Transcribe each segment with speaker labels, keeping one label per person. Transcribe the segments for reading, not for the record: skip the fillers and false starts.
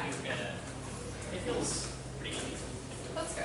Speaker 1: It feels pretty easy.
Speaker 2: That's good.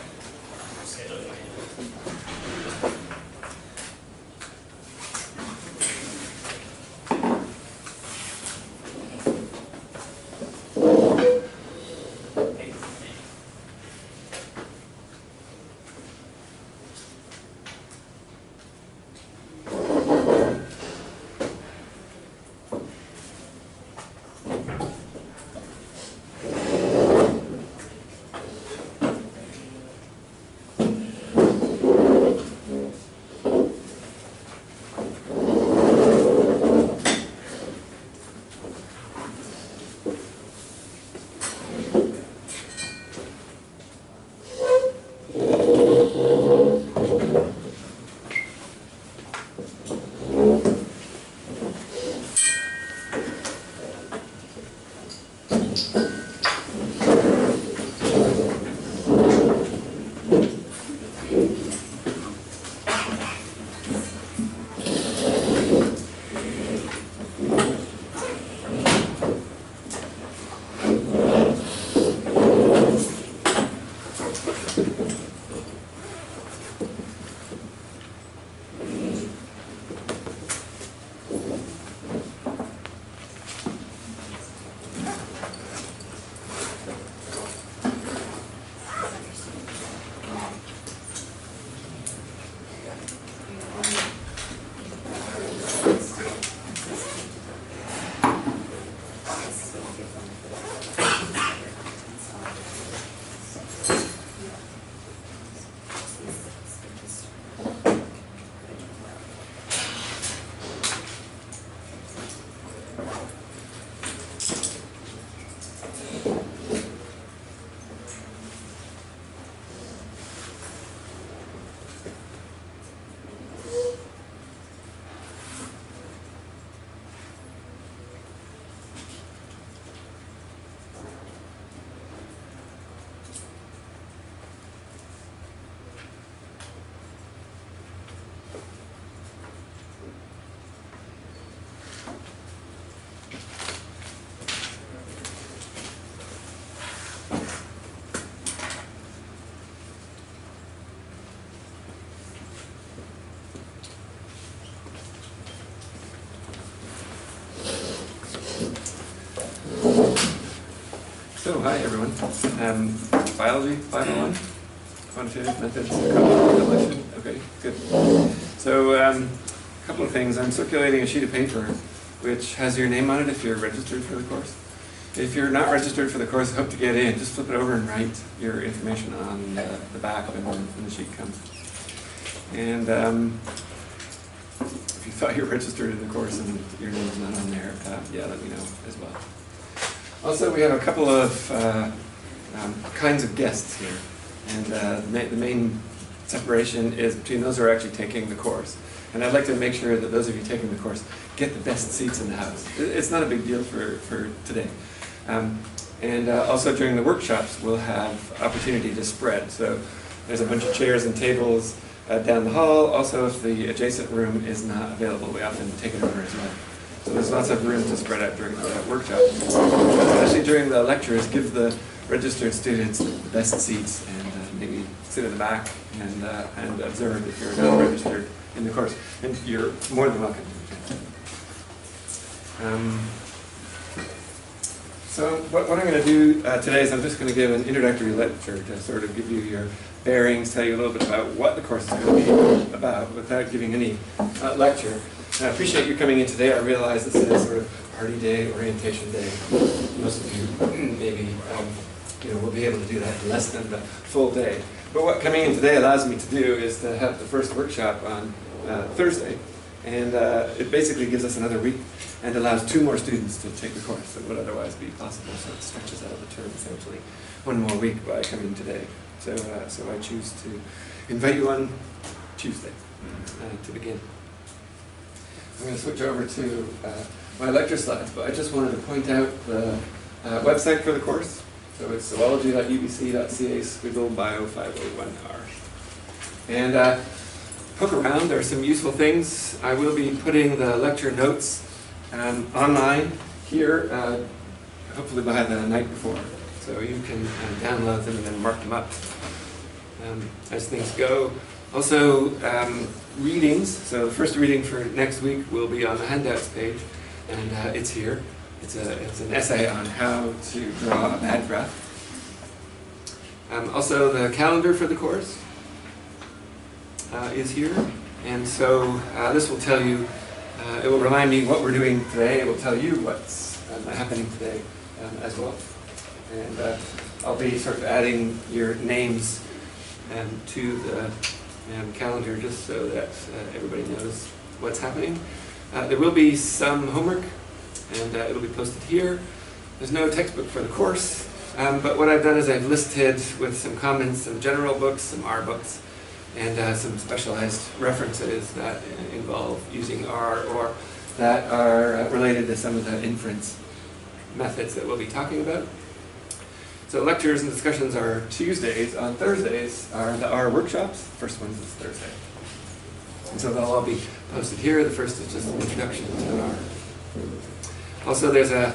Speaker 3: So, hi everyone. Biology 501, quantitative methods of evolution. Okay, good. So, a couple of things. I'm circulating a sheet of paper which has your name on it if you're registered for the course. If you're not registered for the course, hope to get in. Just flip it over and write your information on the back when the sheet comes. And if you thought you were registered in the course and your name's not on there, yeah, let me know as well. Also, we have a couple of kinds of guests here, and the main separation is between those who are actually taking the course. And I'd like to make sure that those of you taking the course get the best seats in the house. It's not a big deal for today. And also during the workshops, we'll have opportunity to spread. So there's a bunch of chairs and tables down the hall. Also, if the adjacent room is not available, we often take it over as well. So there's lots of room to spread out during the workshop. Especially during the lectures, give the registered students the best seats and maybe sit in the back and observe if you're not registered in the course. And you're more than welcome. So what I'm going to do today is I'm just going to give an introductory lecture to sort of give you your bearings, tell you a little bit about what the course is going to be about without giving any lecture. And I appreciate you coming in today. I realize this is sort of party day, orientation day. Most of you maybe will be able to do that in less than the full day. But what coming in today allows me to do is to have the first workshop on Thursday. And it basically gives us another week and allows 2 more students to take the course that would otherwise be possible. So it stretches out the term essentially 1 more week by coming today. So I choose to invite you on Tuesday to begin. I'm going to switch over to my lecture slides, but I just wanted to point out the website for the course. So it's zoology.ubc.ca/bio501r. And poke around, there are some useful things. I will be putting the lecture notes online here, hopefully by the night before. so you can download them and then mark them up as things go. Also, readings. So the first reading for next week will be on the handouts page, and it's here. It's an essay on how to draw a bad graph. Also, the calendar for the course is here, and so this will tell you, it will remind me what we're doing today. It will tell you what's happening today as well. And I'll be sort of adding your names to the calendar just so that everybody knows what's happening. There will be some homework, and it'll be posted here. There's no textbook for the course, but what I've done is I've listed with some comments some general books, some R books, and some specialized references that involve using R or that are related to some of the inference methods that we'll be talking about. So lectures and discussions are Tuesdays. On Thursdays are the R workshops. The first one is this Thursday. And so they'll all be posted here. The first is just an introduction to R. Also, there's a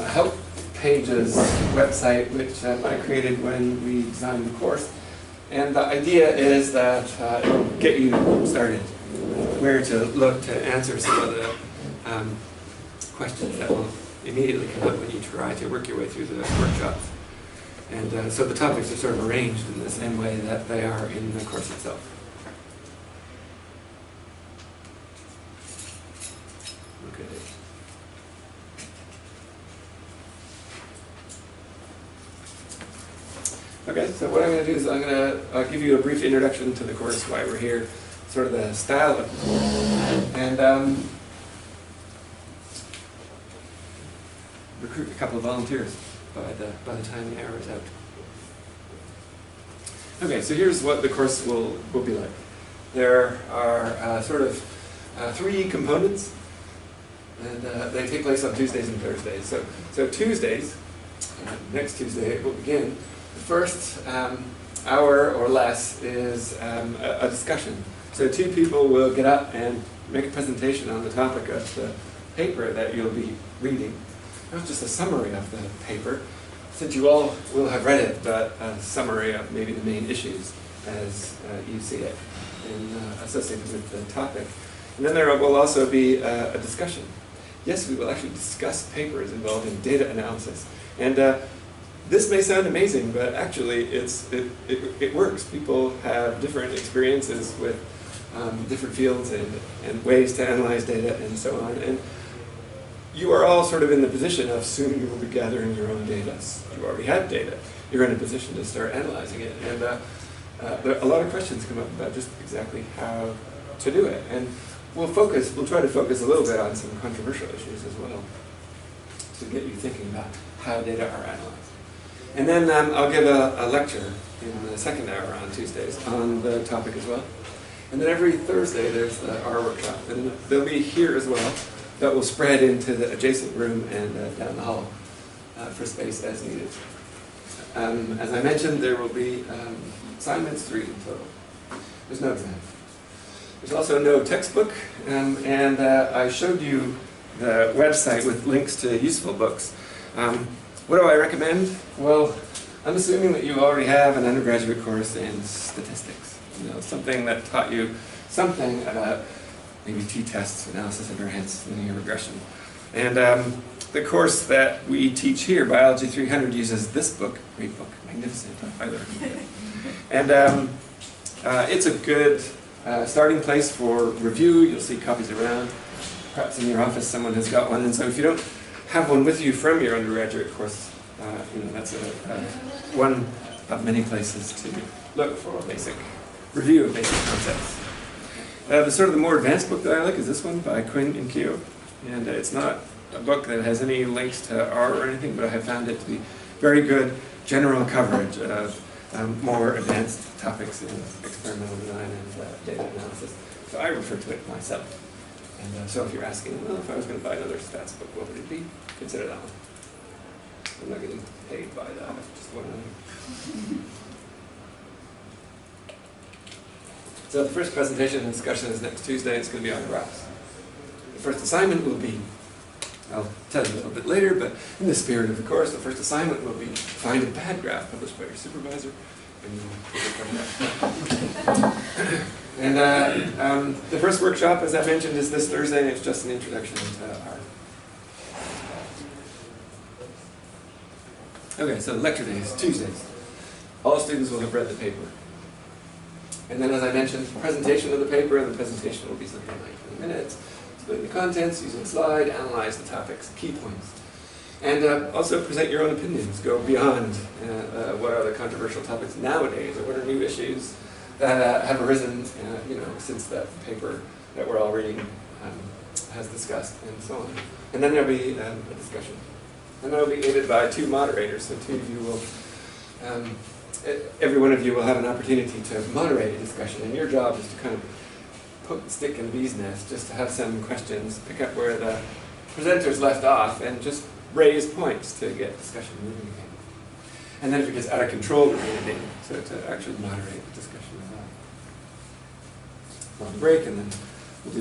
Speaker 3: help pages website which I created when we designed the course. And the idea is that it will get you started, where to look to answer some of the questions that will immediately come up when you try to work your way through the workshops. And so the topics are sort of arranged in the same way that they are in the course itself. Okay. Okay, so what I'm going to do is I'm going to give you a brief introduction to the course, why we're here, sort of the style of the course, and recruit a couple of volunteers by the time the hour is out. Okay, so here's what the course will be like. There are sort of 3 components, and they take place on Tuesdays and Thursdays. So Tuesdays, next Tuesday it will begin. The first hour or less is a discussion. So 2 people will get up and make a presentation on the topic of the paper that you'll be reading. Not just a summary of the paper, since you all will have read it, but a summary of maybe the main issues as you see it associated with the topic. And then there will also be a discussion. Yes, we will actually discuss papers involving data analysis. And this may sound amazing, but actually it works. People have different experiences with different fields and ways to analyze data and so on. And you are all sort of in the position of soon you will be gathering your own data. You already have data. You're in a position to start analyzing it. And a lot of questions come up about just exactly how to do it. And we'll try to focus a little bit on some controversial issues as well to get you thinking about how data are analyzed. And then I'll give a lecture in the second hour on Tuesdays on the topic as well. And then every Thursday there's the R workshop. And they'll be here as well. That will spread into the adjacent room and down the hall for space as needed. As I mentioned, there will be assignments, 3 in total. There's no exam. There's also no textbook, and I showed you the website with links to useful books. What do I recommend? Well, I'm assuming that you already have an undergraduate course in statistics. You know, something that taught you something about maybe t-tests, analysis of variance, linear regression. And the course that we teach here, Biology 300, uses this book, great book, magnificent, I highly recommend it. And it's a good starting place for review. You'll see copies around. Perhaps in your office someone has got one. And so if you don't have one with you from your undergraduate course, that's one of many places to look for a basic review of basic concepts. The more advanced book that I like is this one by Quinn and Keogh. And it's not a book that has any links to R or anything, but I have found it to be very good general coverage of more advanced topics in experimental design and data analysis. So I refer to it myself. And so if you're asking, well, if I was going to buy another stats book, what would it be? Consider that one. I'm not getting paid by that, just one other. So the first presentation and discussion is next Tuesday. It's going to be on graphs. The first assignment will be I'll tell you a little bit later, but in the spirit of the course, the first assignment will be find a bad graph published by your supervisor. And the first workshop, as I mentioned, is this Thursday, and it's just an introduction to R. Okay, so lecture days, Tuesdays. All students will have read the paper. And then, as I mentioned, presentation of the paper, and the presentation will be something like 20 minutes. Explain the contents, using slide, analyze the topics, key points. And also present your own opinions. Go beyond what are the controversial topics nowadays, or what are new issues that have arisen, since that paper that we're all reading has discussed, and so on. And then there'll be a discussion. And that'll be aided by 2 moderators. So 2 of you will, every one of you will have an opportunity to moderate a discussion. And your job is to kind of poke the stick in the bee's nest, just to have some questions, pick up where the presenters left off, and just raise points to get discussion moving again. And then if it gets out of control, we'll bring it in, so to actually moderate the discussion as well. Long break, and then we'll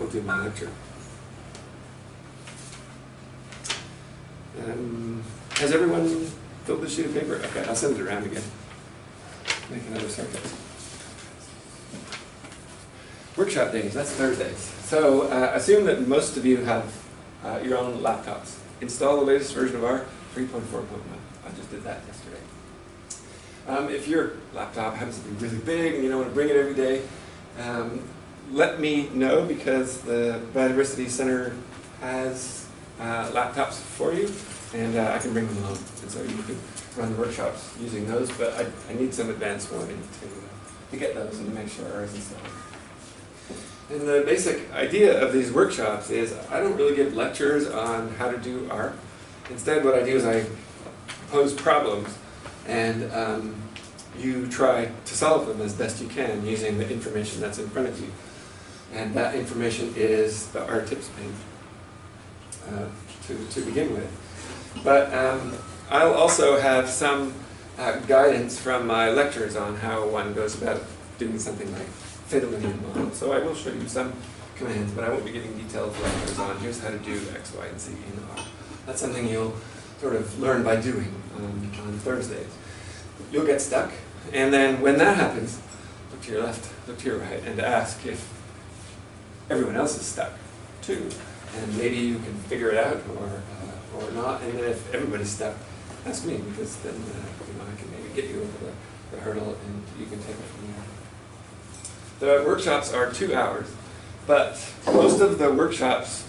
Speaker 3: do my lecture. Has everyone filled the sheet of paper? Okay, I'll send it around again. Make another circuit. Workshop days, that's Thursdays. So assume that most of you have your own laptops. Install the latest version of R, 3.4.1. I just did that yesterday. If your laptop happens to be really big and you don't want to bring it every day, let me know, because the Biodiversity Center has laptops for you, and I can bring them along. And so you can run workshops using those, but I need some advance warning to get those and to make sure R is installed. And the basic idea of these workshops is I don't really give lectures on how to do R. Instead, what I do is I pose problems, and you try to solve them as best you can using the information that's in front of you. And that information is the R tips page to begin with. But I'll also have some guidance from my lectures on how one goes about doing something like fit a linear model. So I will show you some commands, but I won't be giving detailed lectures on here's how to do X, Y, and Z in R. That's something you'll sort of learn by doing on Thursdays. You'll get stuck, and then when that happens, look to your left, look to your right, and ask if everyone else is stuck too. And maybe you can figure it out or not, and then if everybody's stuck, ask me, because then I can maybe get you over the hurdle, and you can take it from there. The workshops are 2 hours, but most of the workshops,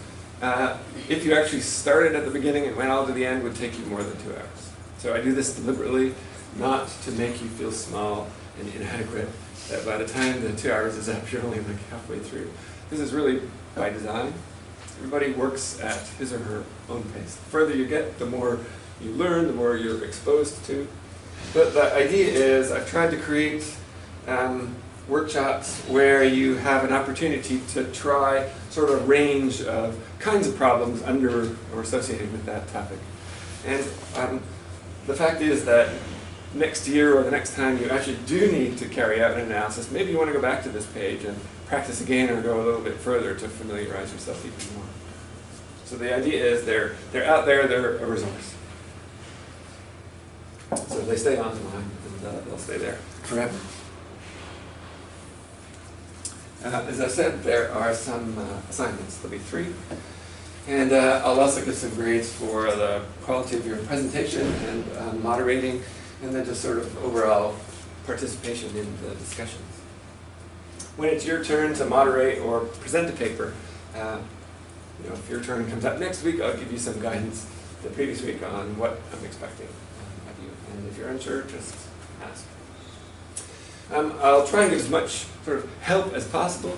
Speaker 3: if you actually started at the beginning and went all to the end, would take you more than 2 hours. So I do this deliberately, not to make you feel small and inadequate, that by the time the 2 hours is up, you're only like halfway through. This is really by design. Everybody works at his or her own pace. The further you get, the more you learn, the more you're exposed to. But the idea is I've tried to create workshops where you have an opportunity to try sort of a range of kinds of problems under or associated with that topic. And the fact is that next year or the next time you actually do need to carry out an analysis, maybe you want to go back to this page and practice again or go a little bit further to familiarize yourself even more. So the idea is they're out there, they're a resource. So they stay online, and they'll stay there forever. As I said, there are some assignments. There'll be 3. And I'll also give some grades for the quality of your presentation and moderating, and then just sort of overall participation in the discussions. When it's your turn to moderate or present a paper, if your turn comes up next week, I'll give you some guidance the previous week on what I'm expecting of you. And if you're unsure, just ask. I'll try and give as much sort of help as possible.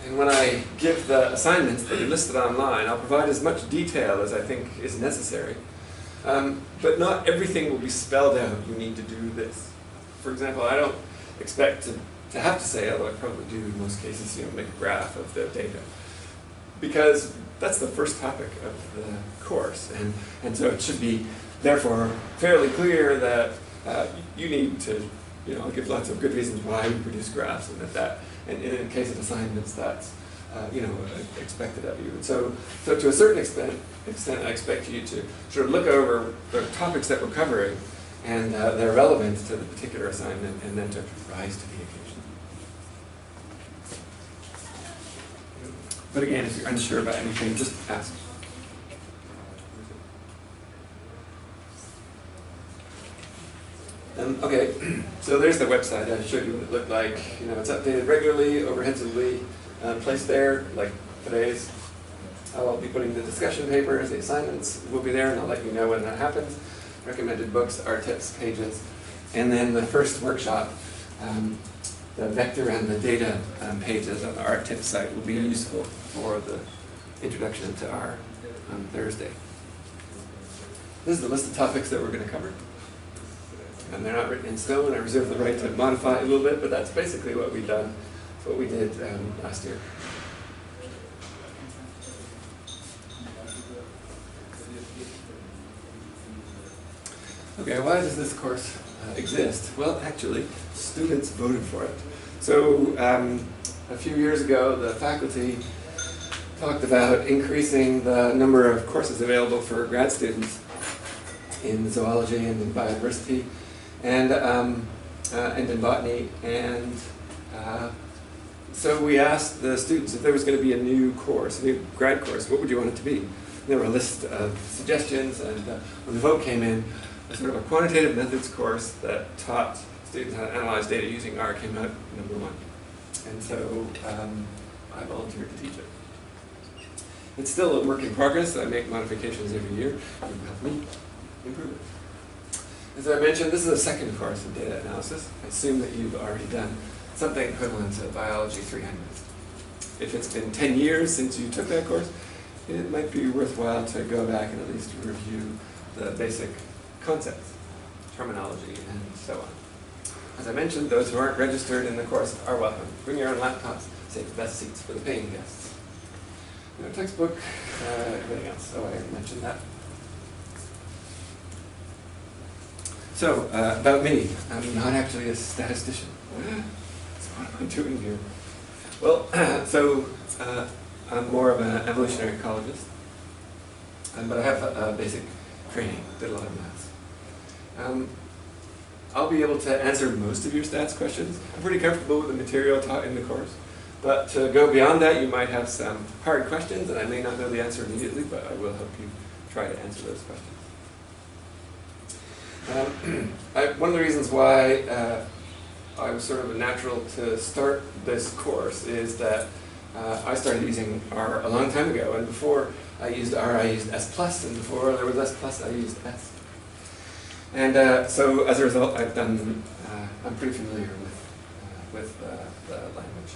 Speaker 3: And when I give the assignments that are listed online, I'll provide as much detail as I think is necessary. But not everything will be spelled out. You need to do this. For example, I don't expect to have to say, although I probably do in most cases, make a graph of the data. Because that's the first topic of the course. And so it should be, therefore, fairly clear that you need to give lots of good reasons why we produce graphs, and and in the case of assignments, that's expected of you. And so to a certain extent, I expect you to sort of look over the topics that we're covering and their relevance to the particular assignment, and then to rise to the occasion. But again, if you're unsure about anything, just ask. Okay, so there's the website. I showed you what it looked like. It's updated regularly, overheadsively, placed there, like today's. I'll be putting the discussion papers, the assignments will be there, and I'll let you know when that happens. Recommended books, art tips, pages. And then the first workshop, the vector and the data pages on the art tips site will be useful for the introduction to R on Thursday. This is the list of topics that we're going to cover. And they're not written in stone. I reserve the right to modify a little bit, but that's basically what we've done. It's what we did last year. Okay, why does this course exist? Well, actually, students voted for it. So a few years ago, the faculty talked about increasing the number of courses available for grad students in zoology and in biodiversity and in botany. And so we asked the students if there was going to be a new course, a new grad course, what would you want it to be? And there were a list of suggestions, and when the vote came in, a sort of a quantitative methods course that taught students how to analyze data using R came out #1. And so I volunteered to teach it. It's still a work in progress. I make modifications every year. You can help me improve it. As I mentioned, this is the second course in data analysis. I assume that you've already done something equivalent to Biology 300. If it's been 10 years since you took that course, it might be worthwhile to go back and at least review the basic concepts, terminology, and so on. As I mentioned, those who aren't registered in the course are welcome. Bring your own laptops, save the best seats for the paying guests. No textbook, everything else. So I mentioned that. So, about me. I'm not actually a statistician. So what am I doing here? Well, I'm more of an evolutionary ecologist, but I have a basic training, did a lot of maths. I'll be able to answer most of your stats questions. I'm pretty comfortable with the material taught in the course. But to go beyond that, you might have some hard questions, and I may not know the answer immediately, but I will help you try to answer those questions. One of the reasons why I was sort of a natural to start this course is that I started using R a long time ago, and before I used R, I used S+, and before there was S+, I used S. And so as a result, I'm pretty familiar with the language.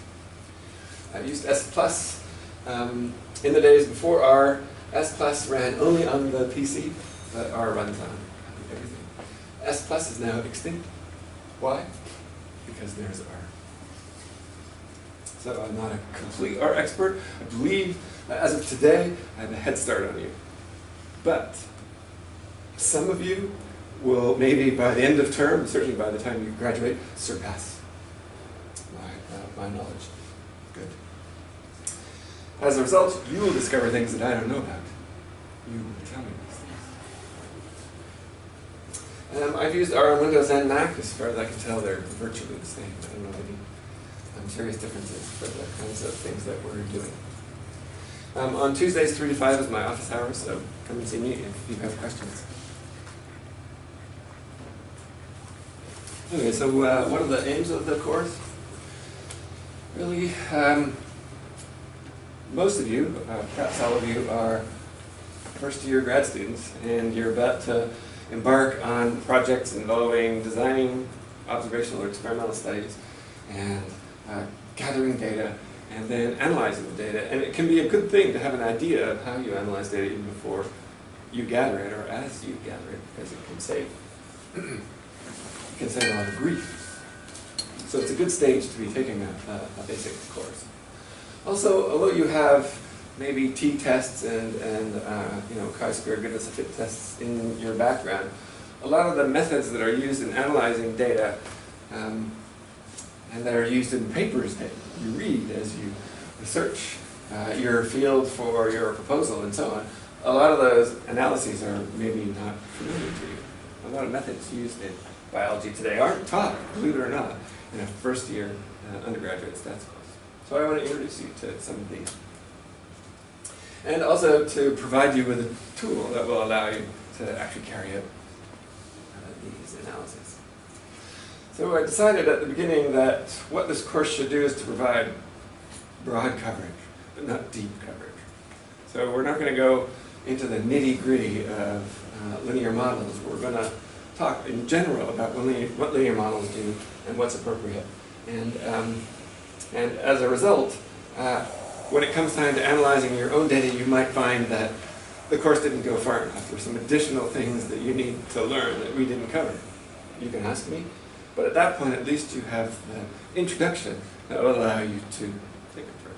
Speaker 3: I've used S+. In the days before R, S+ ran only on the PC, but R runs on everything. S+ is now extinct. Why? Because there's R. So I'm not a complete R expert. I believe, as of today, I have a head start on you. But some of you will maybe by the end of term, certainly by the time you graduate, surpass my knowledge. Good. As a result, you will discover things that I don't know about. You will tell me these things. I've used R on Windows and Mac. As far as I can tell, they're virtually the same. I don't know any serious differences for the kinds of things that we're doing. On Tuesdays, 3 to 5 is my office hours, so come and see me if you have questions. Okay, so what are the aims of the course? Really, most of you, perhaps all of you, are first-year grad students, and you're about to embark on projects involving designing observational or experimental studies and gathering data and then analyzing the data. And it can be a good thing to have an idea of how you analyze data even before you gather it or as you gather it, because it can save a lot of grief. So it's a good stage to be taking a basic course. Also, although you have maybe t-tests and chi-square goodness of fit tests in your background, a lot of the methods that are used in analyzing data and that are used in papers that you read as you search your field for your proposal and so on, a lot of those analyses are maybe not familiar to you. A lot of methods used in biology today aren't taught, believe it or not, in a first-year undergraduate stats course. So I want to introduce you to some of these. And also to provide you with a tool that will allow you to actually carry out these analyses. So I decided at the beginning that what this course should do is to provide broad coverage, but not deep coverage. So we're not going to go into the nitty-gritty of linear models. We're going to talk in general about what linear models do and what's appropriate. And as a result, when it comes time to analyzing your own data, you might find that the course didn't go far enough. There's some additional things that you need to learn that we didn't cover. You can ask me, but at that point, at least you have the introduction that will allow you to think it through.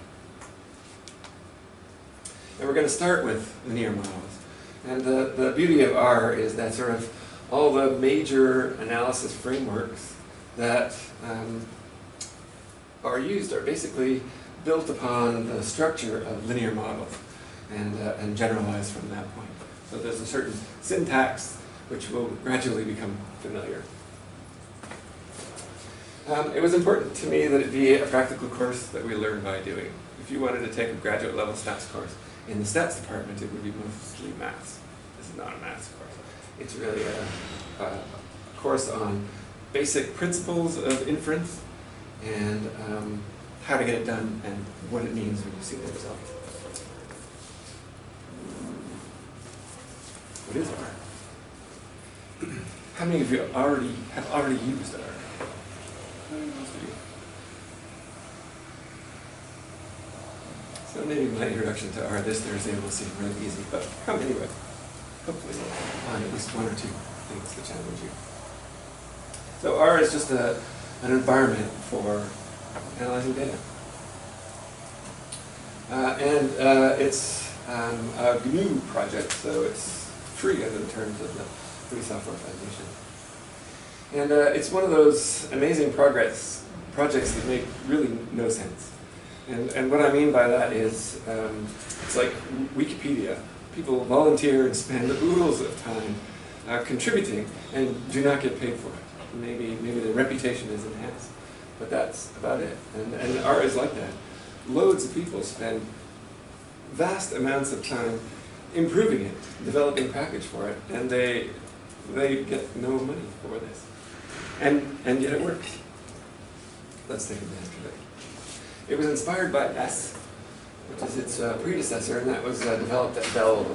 Speaker 3: And we're going to start with linear models. And the beauty of R is that sort of all the major analysis frameworks that are used are basically built upon the structure of linear models and generalized from that point. So there's a certain syntax which will gradually become familiar. It was important to me that it be a practical course that we learn by doing. If you wanted to take a graduate level stats course in the stats department, it would be mostly maths. This is not a maths course. It's really a course on basic principles of inference and how to get it done and what it means when you see the results. What is R? How many of you have already used R? Most of you. So maybe my introduction to R this Thursday will seem really easy, but come anyway. Hopefully on at least one or two things to challenge you. So R is just an environment for analyzing data. It's a GNU project, so it's free under the terms of the Free Software Foundation. And it's one of those amazing projects that make really no sense. And what I mean by that is, it's like Wikipedia. People volunteer and spend oodles of time contributing and do not get paid for it. Maybe their reputation is enhanced, but that's about it. And R is like that. Loads of people spend vast amounts of time improving it, developing a package for it, and they get no money for this. And yet it works. Let's take advantage of it. It was inspired by S, which is its predecessor, and that was developed at Bell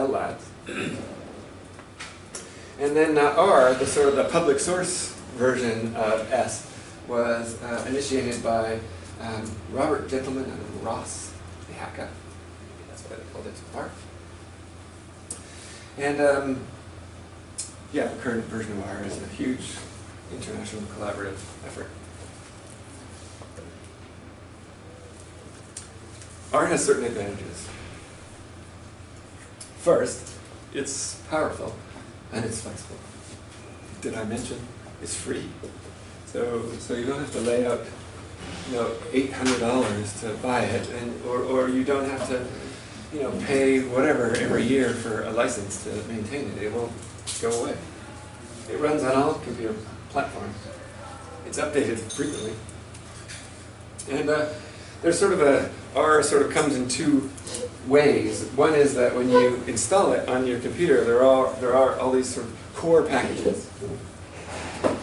Speaker 3: Labs. And then R, the sort of the public source version of S, was initiated by Robert Gentleman and Ross Ihaka. That's why they called it R. And yeah, the current version of R is a huge international collaborative effort. R has certain advantages. First, it's powerful and it's flexible. Did I mention it's free? So you don't have to lay out, $800 to buy it, or you don't have to, pay whatever every year for a license to maintain it. It won't go away. It runs on all computer platforms. It's updated frequently. And there's sort of R sort of comes in two ways. One is that when you install it on your computer, there are all these sort of core packages.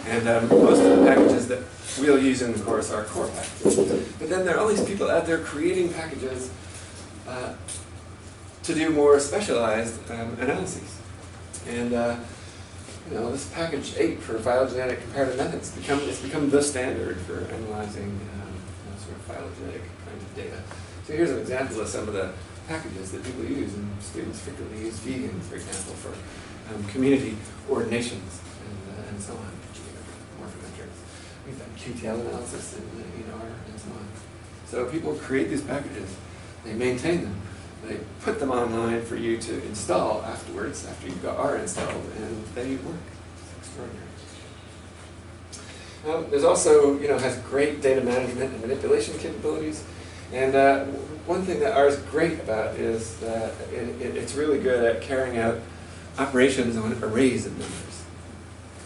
Speaker 3: And most of the packages that we'll use in the course are core packages. But then there are all these people out there creating packages to do more specialized analyses. And this package 8 for phylogenetic comparative methods it's become the standard for analyzing sort of phylogenetic kinds of data. So here's an example of some of the packages that people use, and students frequently use vegan, for example, for community ordinations and so on. Morphometrics. We've done QTL analysis in R and so on. So people create these packages, they maintain them, they put them online for you to install afterwards, after you've got R installed, and they work. It's extraordinary. There's also, has great data management and manipulation capabilities. And one thing that R is great about is that it's really good at carrying out operations on arrays of numbers.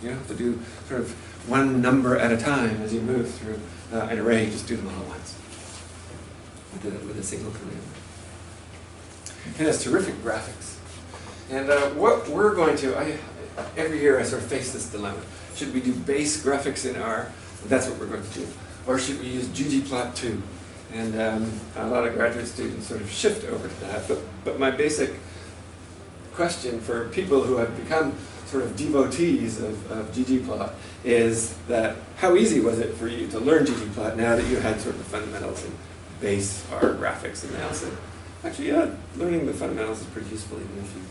Speaker 3: You don't have to do sort of one number at a time as you move through an array. Just do them all at once with a single command. It has terrific graphics. And what we're going to, every year I sort of face this dilemma. Should we do base graphics in R? That's what we're going to do. Or should we use ggplot2? And a lot of graduate students sort of shift over to that. But my basic question for people who have become sort of devotees of ggplot is that how easy was it for you to learn ggplot now that you had sort of the fundamentals in base R graphics analysis? Actually, yeah, learning the fundamentals is pretty useful even if you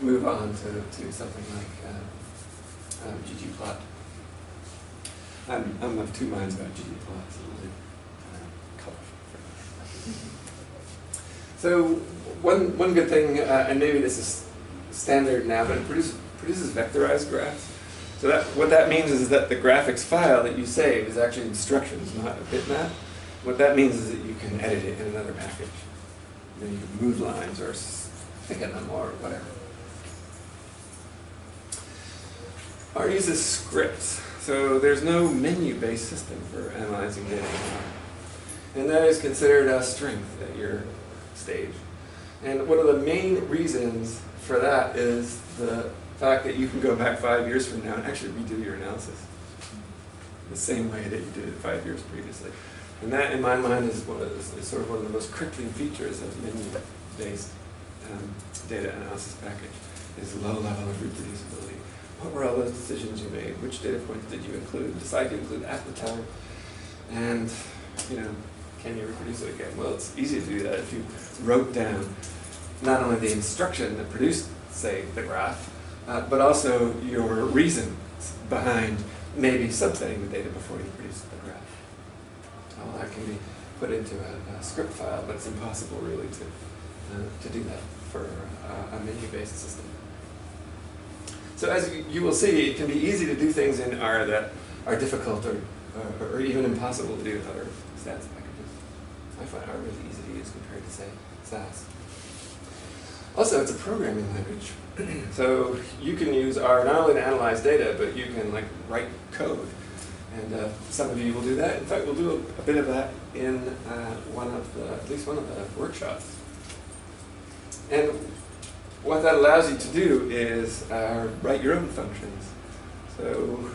Speaker 3: move on to something like ggplot. I'm of two minds about ggplot. It's a little colorful. So one good thing, and maybe this is standard now, but it produces vectorized graphs. So what that means is that the graphics file that you save is actually instructions, not a bitmap. What that means is that you can edit it in another package. Then you can move lines or thicken them or whatever. R uses scripts. So there's no menu-based system for analyzing data in R. And that is considered a strength at your stage. And one of the main reasons for that is the fact that you can go back 5 years from now and actually redo your analysis the same way that you did it 5 years previously. And that, in my mind, is sort of one of the most crippling features of menu-based data analysis package, is low level of reproducibility. What were all those decisions you made? Which data points did you decide to include at the time? And, can you reproduce it again? Well, it's easy to do that if you wrote down not only the instruction that produced, say, the graph, but also your reasons behind maybe subsetting the data before you produce the graph. All that can be put into a script file, but it's impossible really to do that for a menu-based system. So as you will see, it can be easy to do things in R that are difficult or even impossible to do with other stats packages. I find R really easy to use compared to, say, SAS. Also, it's a programming language. So you can use R not only to analyze data, but you can write code. And some of you will do that. In fact, we'll do a bit of that in at least one of the workshops. And what that allows you to do is write your own functions. So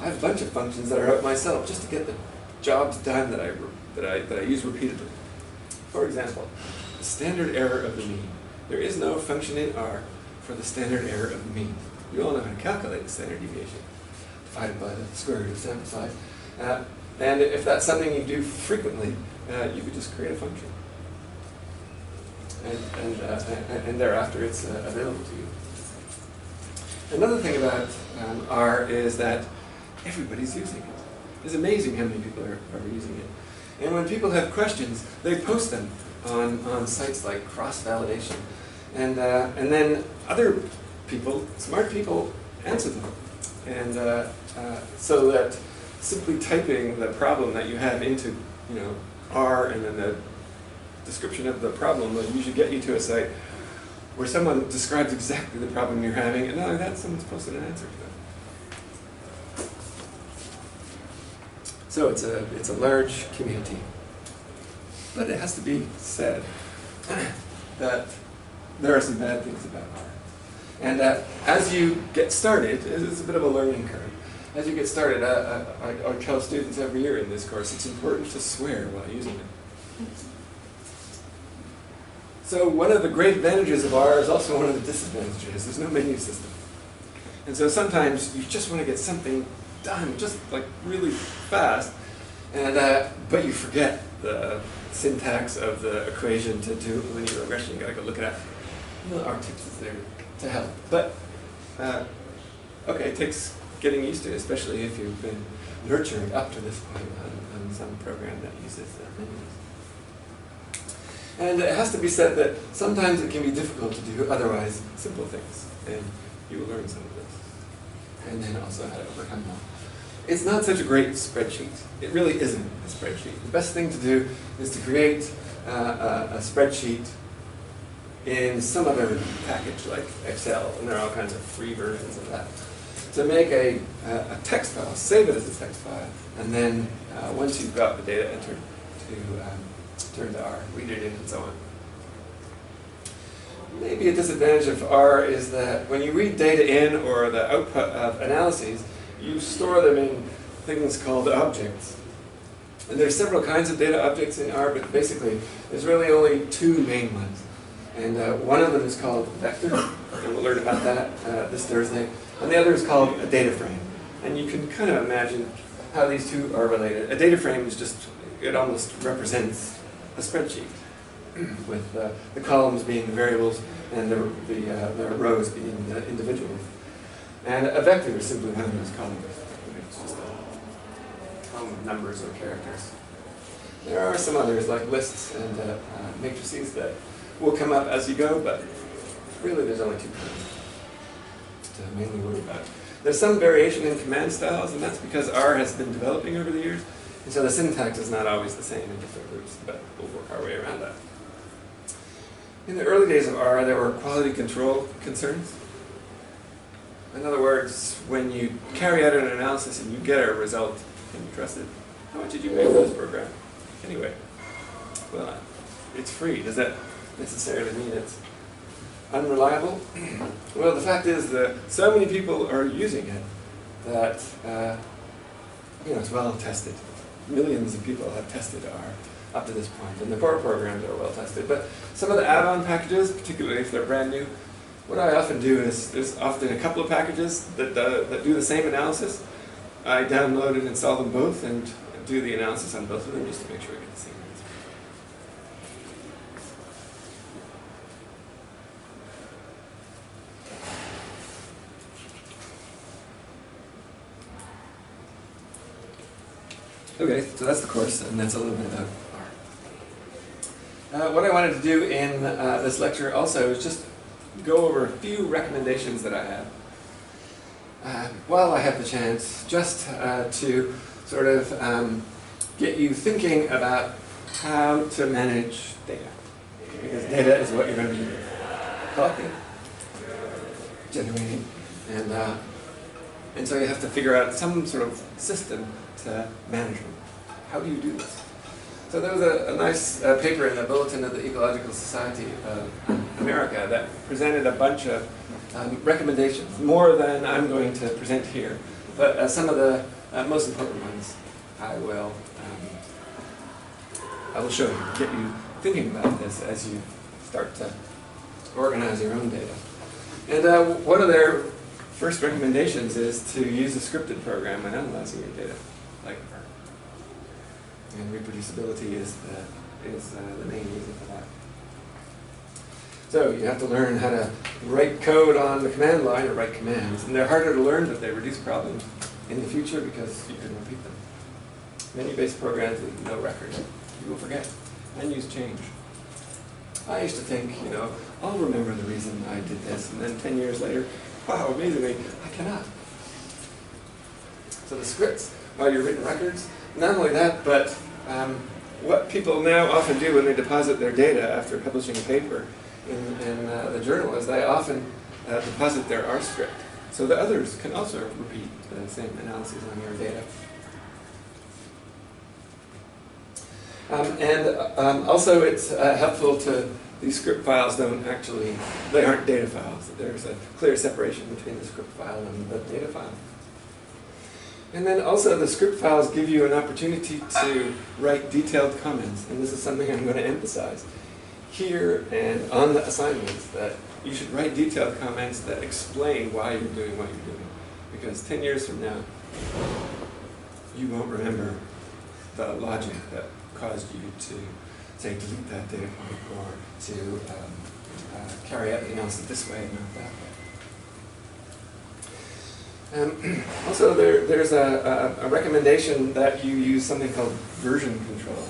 Speaker 3: I have a bunch of functions that I wrote myself just to get the jobs done that I use repeatedly. For example, the standard error of the mean. There is no function in R for the standard error of the mean. You all know how to calculate the standard deviation, divided by the square root of sample size. And if that's something you do frequently, you could just create a function. And thereafter it's available to you. Another thing about R is that everybody's using it. It's amazing how many people are using it. And when people have questions, they post them on sites like cross-validation. And then other people, smart people, answer them. And so that simply typing the problem that you have into R and then the description of the problem will usually get you to a site where someone describes exactly the problem you're having, and not only that, someone's posted an answer to it. So it's a large community. But it has to be said that there are some bad things about R. And as you get started, it's a bit of a learning curve. As you get started, I tell students every year in this course, it's important to swear while using it. So one of the great advantages of R is also one of the disadvantages. There's no menu system. And so sometimes you just want to get something done, just really fast, and but you forget the syntax of the equation to do linear regression. You got to go look it up. R tips is there to help. But okay, it takes getting used to, especially if you've been nurtured up to this point on some program that uses menus. And it has to be said that sometimes it can be difficult to do otherwise simple things, and you will learn some of this. And then also how to overcome them. it's not such a great spreadsheet. It really isn't a spreadsheet. The best thing to do is to create a spreadsheet in some other package like Excel, and there are all kinds of free versions of that. To make a text file, save it as a text file, and then once you've got the data entered, to turn to R, read it in, and so on. Maybe a disadvantage of R is that when you read data in or the output of analyses, you store them in things called objects. And there's several kinds of data objects in R, but basically there's really only two main ones. And one of them is called vector, and we'll learn about that this Thursday. And the other is called a data frame. And you can kind of imagine how these two are related. A data frame is just, it almost represents a spreadsheet, with the columns being the variables and the rows being the individuals. And a vector is simply one of those columns. It's just a column of numbers or characters. There are some others like lists and matrices that will come up as you go, but really there's only two kinds to mainly worry about. There's some variation in command styles, and that's because R has been developing over the years, and so the syntax is not always the same in different groups, but we'll work our way around that. In the early days of R, there were quality control concerns. In other words, when you carry out an analysis and you get a result, can you trust it? How much did you pay for this program? Anyway, well, it's free. Does that necessarily mean it's unreliable? Well, the fact is that so many people are using it that it's well tested. Millions of people have tested R up to this point, and the core programs are well tested. But some of the add-on packages, particularly if they're brand new, what I often do is there's often a couple of packages that do the same analysis. I download and install them both and do the analysis on both of them just to make sure I get the same answer. Okay, so that's the course, and that's a little bit about R. What I wanted to do in this lecture also is just go over a few recommendations that I have while I have the chance, just to sort of get you thinking about how to manage data. Because data is what you're going to be collecting, generating, and so you have to figure out some sort of system to manage them. How do you do this? So there was a nice paper in the Bulletin of the Ecological Society of America that presented a bunch of recommendations, more than I'm going to present here. But some of the most important ones I will show you, get you thinking about this as you start to organize your own data. And one of their first recommendations is to use a scripted program when analyzing your data, like R. And reproducibility is the main reason for that. So you have to learn how to write code on the command line or write commands. And they're harder to learn, but they reduce problems in the future because you can repeat them. Menu-based programs with no record, you will forget. Menus change. I used to think, I'll remember the reason I did this, and then 10 years later, wow, amazingly, I cannot. So the scripts are your written records. Not only that, but what people now often do when they deposit their data after publishing a paper in the journal is they often deposit their R script. So the others can also repeat the same analyses on your data. Also it's helpful to, these script files they aren't data files. There's a clear separation between the script file and the data file. And then also the script files give you an opportunity to write detailed comments. And this is something I'm going to emphasize here and on the assignments, that you should write detailed comments that explain why you're doing what you're doing. Because 10 years from now, you won't remember the logic that caused you to, say, delete that data point or to carry out the analysis this way and not that way. Also, there's a recommendation that you use something called version control.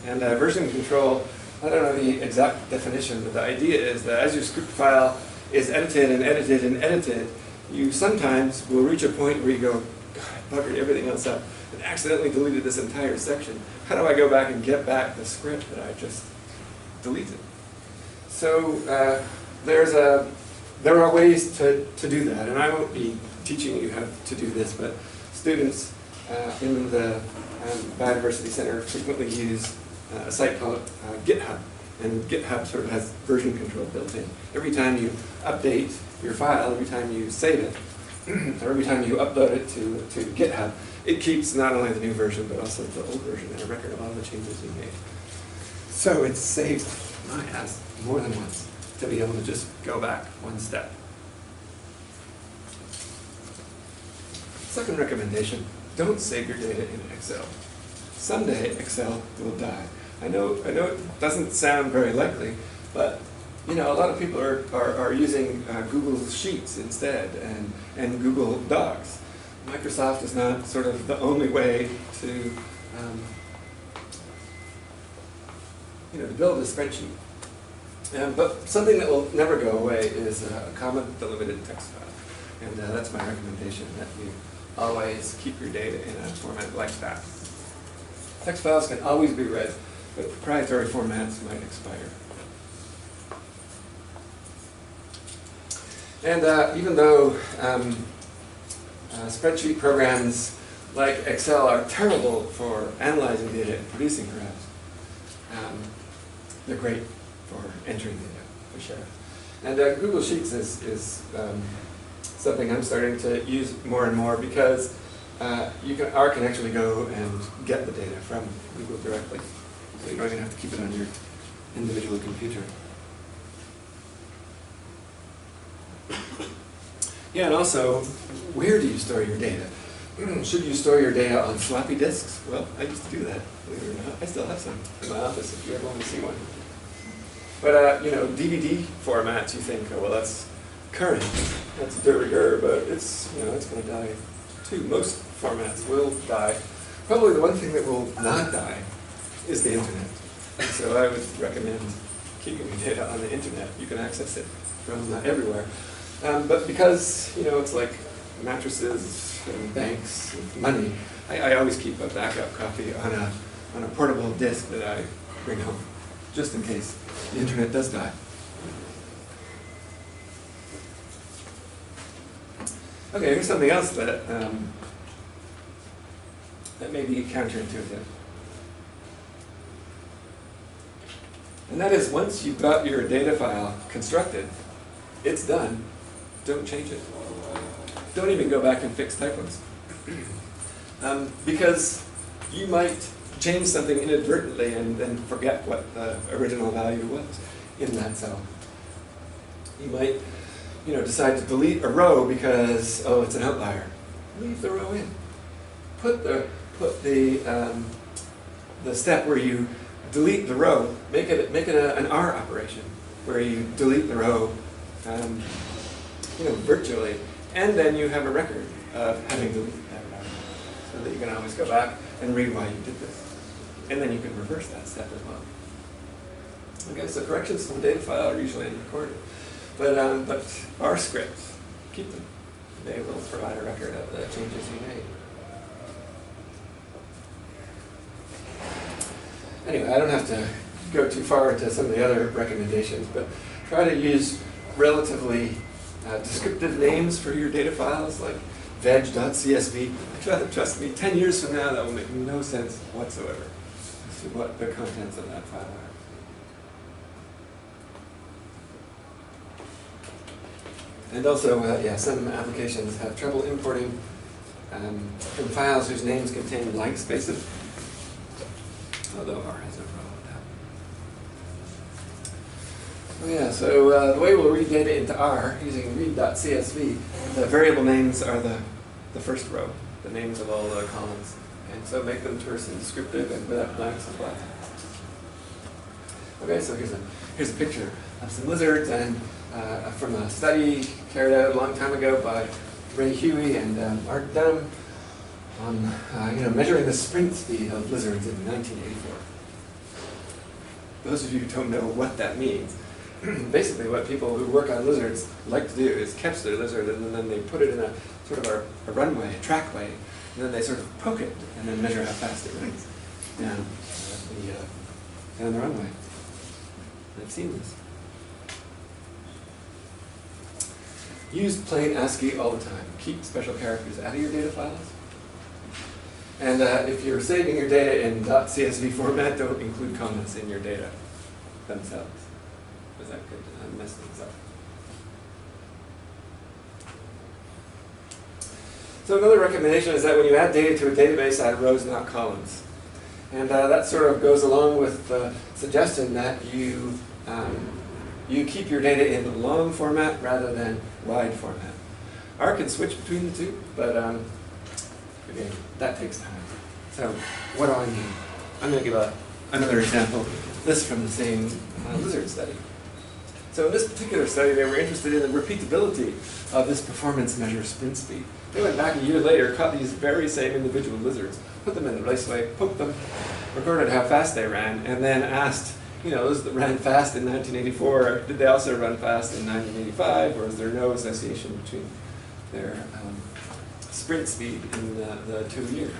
Speaker 3: And version control, I don't know the exact definition, but the idea is that as your script file is edited and edited and edited, you sometimes will reach a point where you go, God, I buggered everything else up and accidentally deleted this entire section. How do I go back and get back the script that I just deleted? So there are ways to do that, and I won't be teaching you how to do this, but students in the Biodiversity Center frequently use a site called GitHub, and GitHub sort of has version control built in. Every time you update your file, every time you save it, or every time you upload it to GitHub, it keeps not only the new version, but also the old version and a record of all the changes you made. So it's saved my ass more than once to be able to just go back one step. Second recommendation, don't save your data in Excel. Someday Excel will die. I know it doesn't sound very likely, but a lot of people are using Google Sheets instead and Google Docs. Microsoft is not sort of the only way to build a spreadsheet. But something that will never go away is a comma delimited text file. And that's my recommendation, that you always keep your data in a format like that. Text files can always be read, but proprietary formats might expire. And even though spreadsheet programs like Excel are terrible for analyzing data and producing graphs, they're great for entering data, for sure. And Google Sheets is something I'm starting to use more and more, because R can actually go and get the data from Google directly. So you don't even have to keep it on your individual computer. Yeah, and also, where do you store your data? Should you store your data on floppy disks? Well, I used to do that, believe it or not. I still have some in my office if you ever want to see one. But DVD formats, you think, oh, well, that's current, that's de rigueur, but it's going to die too. Most formats will die. Probably the one thing that will not die is the internet. And so I would recommend keeping your data on the internet. You can access it from everywhere. But because it's like mattresses and banks and money, I always keep a backup copy on a portable disk that I bring home, just in case the internet does die. Okay, here's something else that that may be counterintuitive. And that is, once you've got your data file constructed, it's done. Don't change it. Don't even go back and fix typos. Because you might change something inadvertently and then forget what the original value was in that cell. You might decide to delete a row because, oh, it's an outlier. Leave the row in. Put the step where you delete the row, make it an R operation, where you delete the row virtually, and then you have a record of having deleted that row, so that you can always go back and read why you did this. And then you can reverse that step as well. Okay, so corrections to the data file are usually recorded. But R scripts, keep them. They will provide a record of the changes you made. Anyway, I don't have to go too far into some of the other recommendations, but try to use relatively descriptive names for your data files, like veg.csv. Trust me, 10 years from now, that will make no sense whatsoever as to what the contents of that file are. And also, some applications have trouble importing from files whose names contain blank spaces, although R has no problem with that. Oh yeah, so the way we'll read data into R using read.csv, the variable names are the first row, the names of all the columns. And so make them terse and descriptive and without blanks and blanks. Okay, so here's a picture of some lizards, and from a study carried out a long time ago by Ray Huey and Art Dunham on measuring the sprint speed of lizards in 1984. Those of you who don't know what that means, basically what people who work on lizards like to do is catch their lizard and then they put it in a sort of a runway, a trackway, and then they sort of poke it and then measure how fast it runs down the runway. I've seen this. Use plain ASCII all the time. Keep special characters out of your data files. And if you're saving your data in .csv format, don't include comments in your data themselves, because that could mess things up. So another recommendation is that when you add data to a database, add rows, not columns. And that sort of goes along with the suggestion that you keep your data in long format rather than wide format. R can switch between the two, but again, that takes time. So what do I mean? I'm going to give another example. This from the same lizard study. So in this particular study, they were interested in the repeatability of this performance measure sprint speed. They went back a year later, caught these very same individual lizards, put them in a raceway, poked them, recorded how fast they ran, and then asked, those that ran fast in 1984, did they also run fast in 1985, or is there no association between their sprint speed in the 2 years?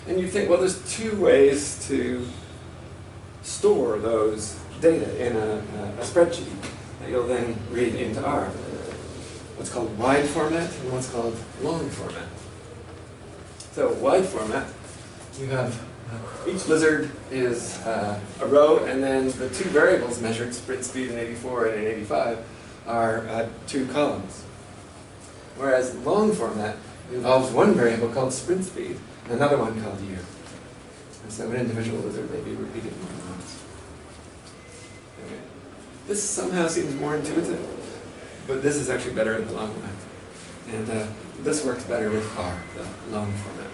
Speaker 3: And you think, well, there's two ways to store those data in a spreadsheet that you'll then read into R. What's called wide format and what's called long format. So wide format, you have each lizard is a row, and then the two variables measured, sprint speed in 84 and in 85, are 2 columns. Whereas long format involves one variable called sprint speed and another one called year. And so an individual lizard may be repeated more than once. Okay. This somehow seems more intuitive, but this is actually better in the long run. And this works better with R, the long format.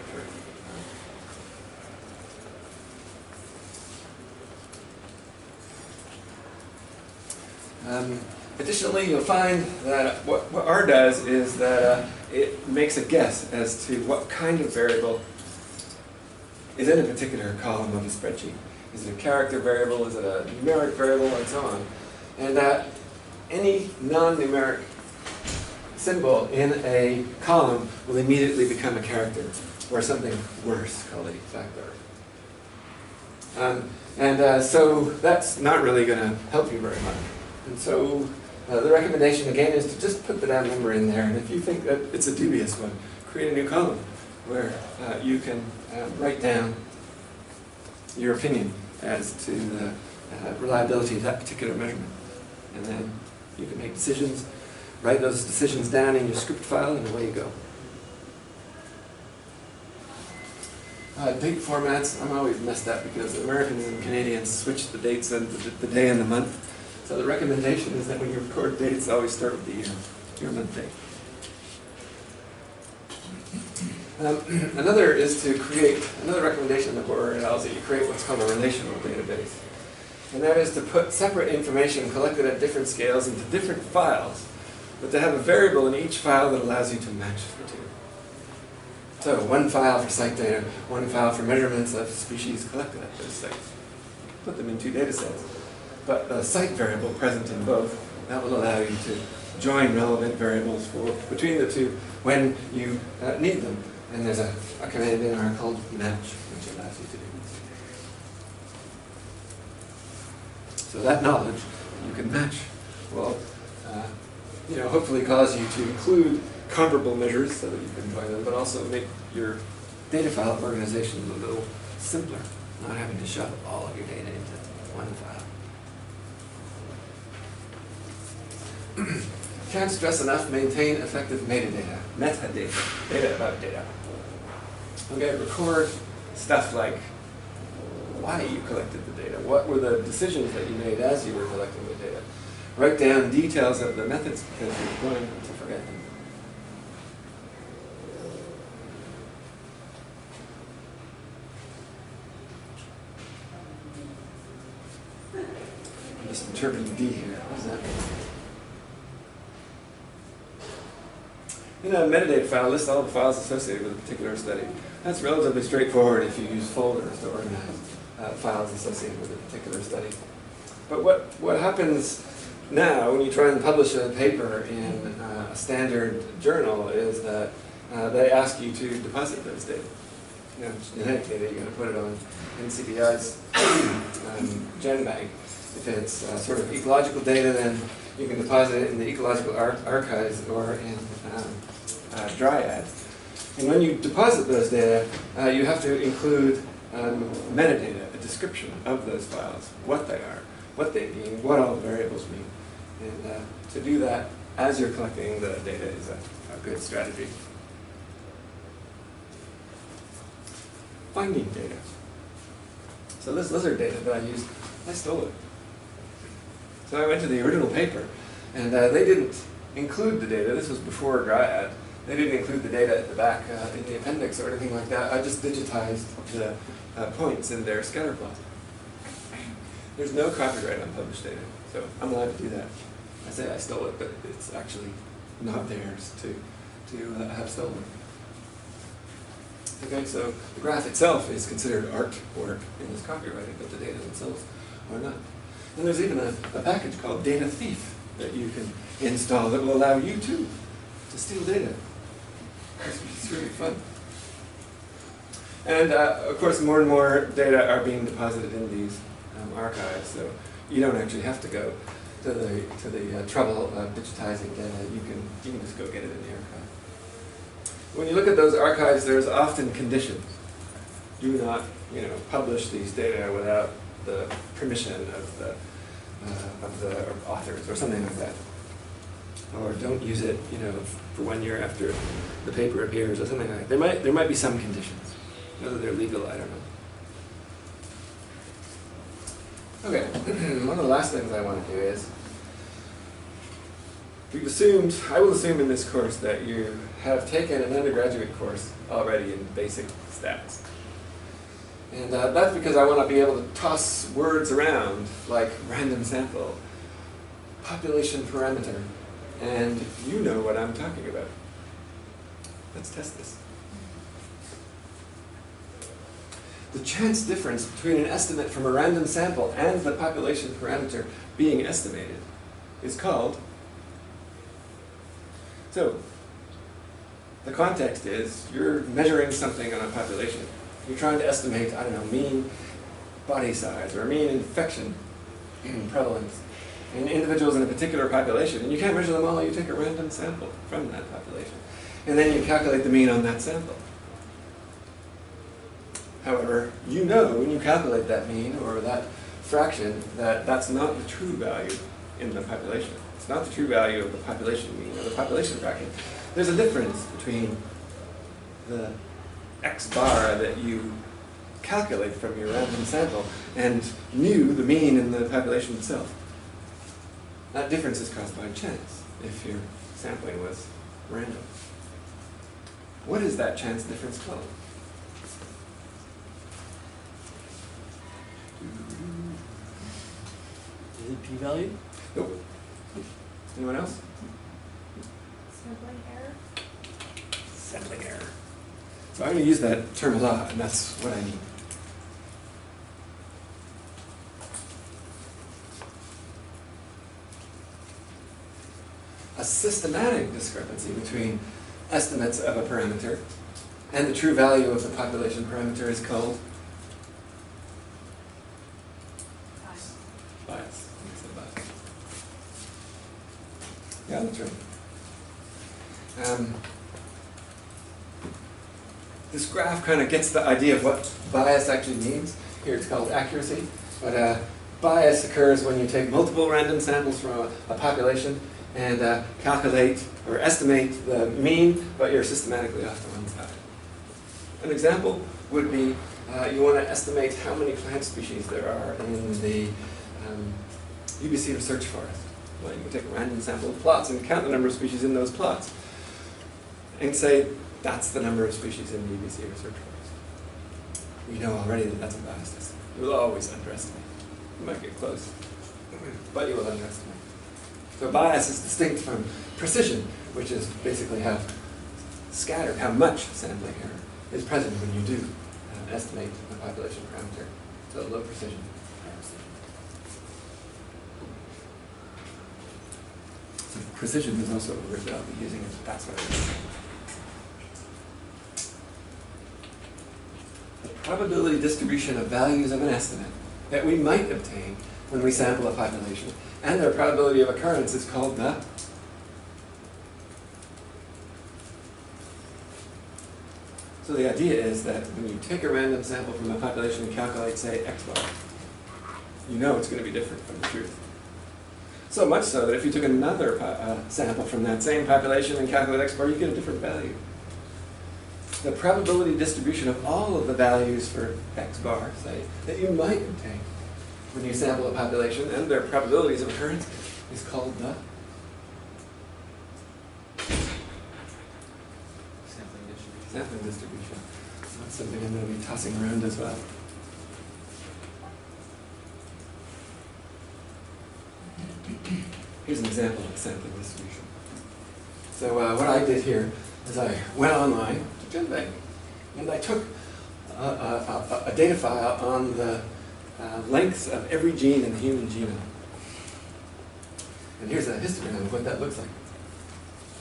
Speaker 3: Additionally, you'll find that what R does is that it makes a guess as to what kind of variable is in a particular column of a spreadsheet. Is it a character variable? Is it a numeric variable? And so on. And any non-numeric symbol in a column will immediately become a character, or something worse called a factor. So that's not really going to help you very much. And so the recommendation again is to just put the damn number in there, and if you think that it's a dubious one, create a new column where you can write down your opinion as to the reliability of that particular measurement. And then you can make decisions, write those decisions down in your script file, and away you go. Date formats, I'm always messed up because Americans and Canadians switch the dates and the day and the month. So the recommendation is that when you record dates, always start with the year, month, date. Another is to create, another recommendation that Borer allows that you create what's called a relational database. And that is to put separate information collected at different scales into different files, but to have a variable in each file that allows you to match the two. So one file for site data, one file for measurements of species collected at those sites. Put them in 2 data sets. But the site variable present in both, that will allow you to join relevant variables between the two when you need them. And there's a command in R called match, which allows you to do this. So that knowledge you can match will hopefully cause you to include comparable measures so that you can join them, but also make your data file organization a little simpler, not having to shove all of your data into one file. Can't stress enough, maintain effective metadata, data about data. Okay, record stuff like why you collected the data, what were the decisions that you made as you were collecting the data. Write down details of the methods because you're going to forget them. I'm just interpreting D here. What does that mean? In a metadata file, list all the files associated with a particular study. That's relatively straightforward if you use folders to organize files associated with a particular study. But what happens now, when you try and publish a paper in a standard journal, is that they ask you to deposit those data. You know, genetic data, you're going to put it on NCBI's GenBank. If it's sort of ecological data, then you can deposit it in the ecological archives or in Dryad. And when you deposit those data, you have to include metadata, a description of those files, what they are, what they mean, what all the variables mean. And to do that as you're collecting the data is a good strategy. Finding data. So this lizard data that I used, I stole it. So I went to the original paper, and they didn't include the data. This was before Dryad. They didn't include the data at the back in the appendix or anything like that. I just digitized the points in their scatter plot. There's no copyright on published data, so I'm allowed to do that. I say I stole it, but it's actually not theirs to have stolen. Okay, so the graph itself is considered artwork and is copyrighted, but the data themselves are not. And there's even a package called Data Thief that you can install that will allow you to steal data. It's really fun. And of course, more and more data are being deposited in these archives, so you don't actually have to go to the trouble of digitizing data. You can just go get it in the archive. When you look at those archives, there's often conditions. Do not, publish these data without the permission of the authors or something like that. Or don't use it, for 1 year after the paper appears or something like that. There might be some conditions. Whether they're legal, I don't know. Okay, one of the last things I want to do is, I will assume in this course that you have taken an undergraduate course already in basic stats. And that's because I want to be able to toss words around like random sample, population parameter, and you know what I'm talking about. Let's test this. The chance difference between an estimate from a random sample and the population parameter being estimated is called. So, the context is you're measuring something on a population. You're trying to estimate, I don't know, mean body size or mean infection prevalence in individuals in a particular population. And you can't measure them all, you take a random sample from that population. And then you calculate the mean on that sample. However, you know when you calculate that mean or that fraction that that's not the true value in the population. It's not the true value of the population mean or the population fraction. There's a difference between the X bar that you calculate from your random sample and mu, the mean in the population itself. That difference is caused by chance if your sampling was random. What is that chance difference called?
Speaker 2: Is it p-value?
Speaker 3: Nope. Anyone else?
Speaker 4: Sampling error.
Speaker 3: Sampling error. So I'm going to use that term a lot, and that's what I mean. A systematic discrepancy between estimates of a parameter and the true value of the population parameter is called bias. Yeah, that's right. This graph kind of gets the idea of what bias actually means. Here it's called accuracy, but bias occurs when you take multiple random samples from a population and calculate or estimate the mean, but you're systematically off to one side. An example would be you want to estimate how many plant species there are in the UBC research forest. Well, you can take a random sample of plots and count the number of species in those plots and say that's the number of species in the UBC research forest. You know already that that's a biased estimate. You will always underestimate. You might get close, but you will underestimate. So bias is distinct from precision, which is basically how scattered, how much sampling error is present when you do estimate the population parameter. So low precision, high precision. precision is also a word that I'll be using it. That's what it is. The probability distribution of values of an estimate that we might obtain when we sample a population, and their probability of occurrence is called the So the idea is that when you take a random sample from a population and calculate, say, X bar, you know it's going to be different from the truth. So much so that if you took another sample from that same population and calculate X bar, you get a different value. The probability distribution of all of the values for X bar, say, that you might obtain when you sample a population and their probabilities of occurrence is called the sampling distribution. That's something I'm going to be tossing around as well. Here's an example of sampling distribution. So what I did here is I went online to GenBank, and I took a data file on the lengths of every gene in the human genome. And here's a histogram of what that looks like.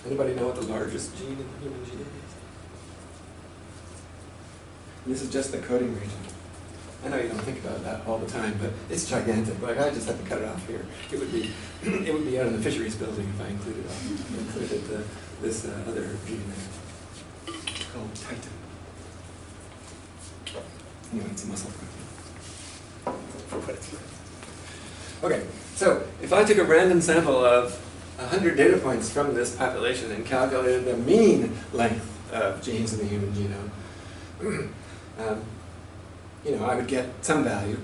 Speaker 3: Anybody know what the largest gene in the human genome is? And this is just the coding region. I know you don't think about that all the time, but it's gigantic. Like, I just have to cut it off here. It would be out in the fisheries building if I included this other gene there. It's called Titan. Anyway, it's a muscle protein. For what it's worth. Okay, so if I took a random sample of 100 data points from this population and calculated the mean length of genes in the human genome, I would get some value.